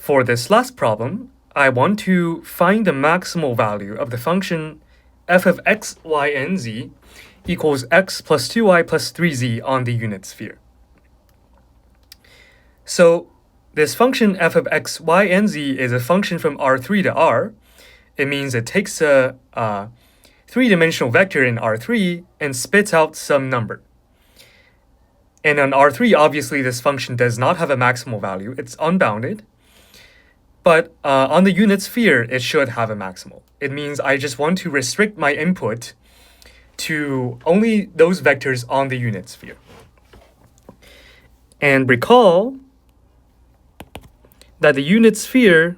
For this last problem, I want to find the maximal value of the function f of x, y, and z equals x plus 2y plus 3z on the unit sphere. So this function f of x, y, and z is a function from R3 to R. It means it takes a three-dimensional vector in R3 and spits out some number. And on R3, obviously, this function does not have a maximal value. It's unbounded. But on the unit sphere, it should have a maximal. It means I just want to restrict my input to only those vectors on the unit sphere. And recall that the unit sphere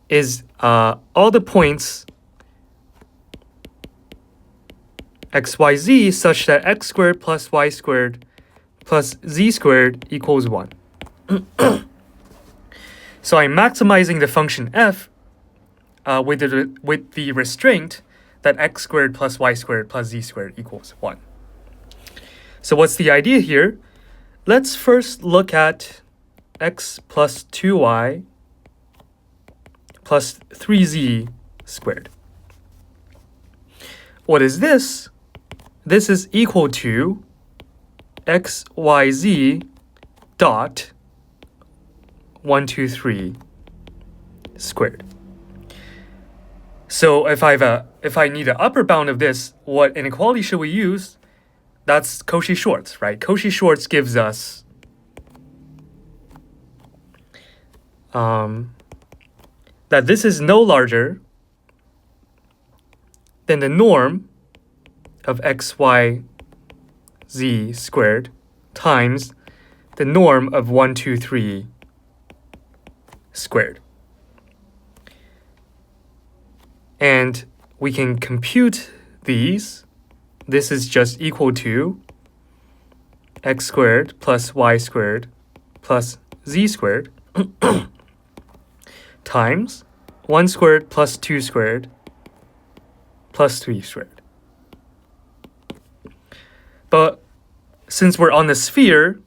is all the points x, y, z such that x squared plus y squared plus z squared equals 1. So I'm maximizing the function f with the restraint that x squared plus y squared plus z squared equals 1. So what's the idea here? Let's first look at x plus 2y plus 3z squared. What is this? This is equal to x, y, z dot 1, 2, 3 squared. So if I need an upper bound of this, what inequality should we use? That's Cauchy-Schwarz, right? Cauchy-Schwarz gives us that this is no larger than the norm of x, y, z squared times the norm of 1, 2, 3 squared. And we can compute these. This is just equal to x squared plus y squared plus z squared times 1 squared plus 2 squared plus 3 squared. But since we're on the sphere,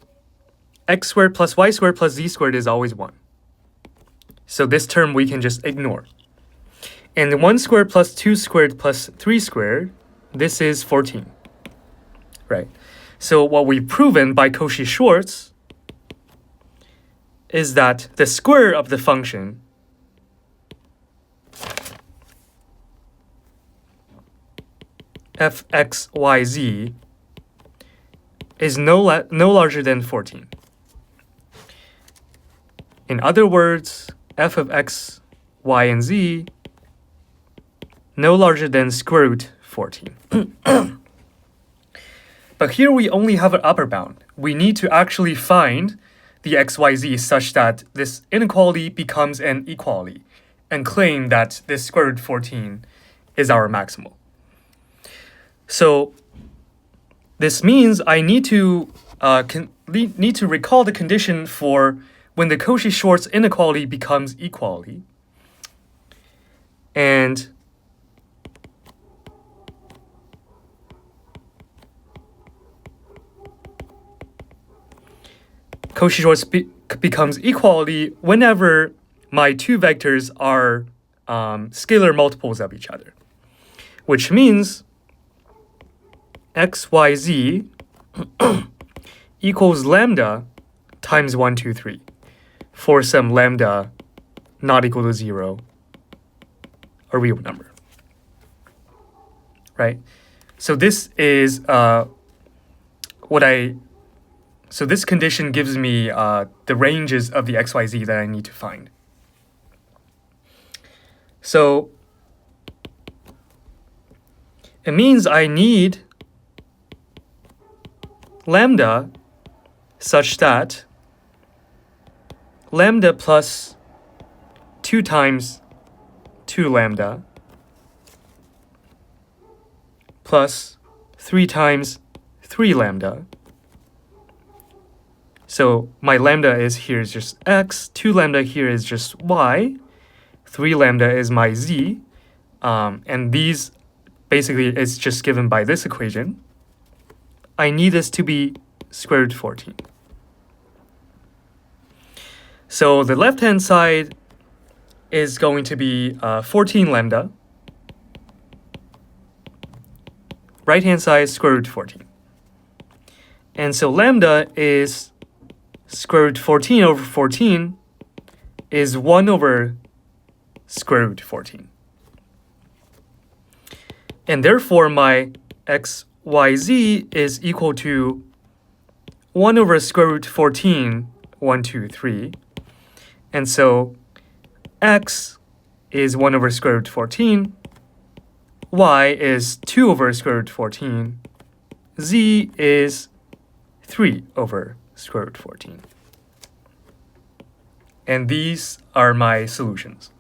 x squared plus y squared plus z squared is always 1. So this term we can just ignore. And 1 squared plus 2 squared plus 3 squared, this is 14, right? So what we've proven by Cauchy-Schwarz is that the square of the function f x, y, z is no larger than 14. In other words, f of x, y, and z no larger than square root 14. But here we only have an upper bound. We need to actually find the xyz such that this inequality becomes an equality and claim that this square root 14 is our maximal. So this means I need to recall the condition for when the Cauchy-Schwarz inequality becomes equality. And Cauchy-Schwarz becomes equality whenever my two vectors are scalar multiples of each other, which means x, y, z equals lambda times 1, 2, 3 for some lambda not equal to 0, a real number, right? So this is So this condition gives me the ranges of the xyz that I need to find. So it means I need lambda such that lambda plus 2 times 2 lambda plus 3 times 3 lambda. So my lambda here is just x, 2 lambda here is just y, 3 lambda is my z, and these basically is just given by this equation. I need this to be square root 14. So the left-hand side is going to be 14 lambda. Right-hand side is square root 14. And so lambda is square root 14 over 14 is 1 over square root 14. And therefore, my xyz is equal to 1 over square root 14, 1, 2, 3. And so x is 1 over square root 14. Y is 2 over square root 14. Z is 3 over square root 14. And these are my solutions.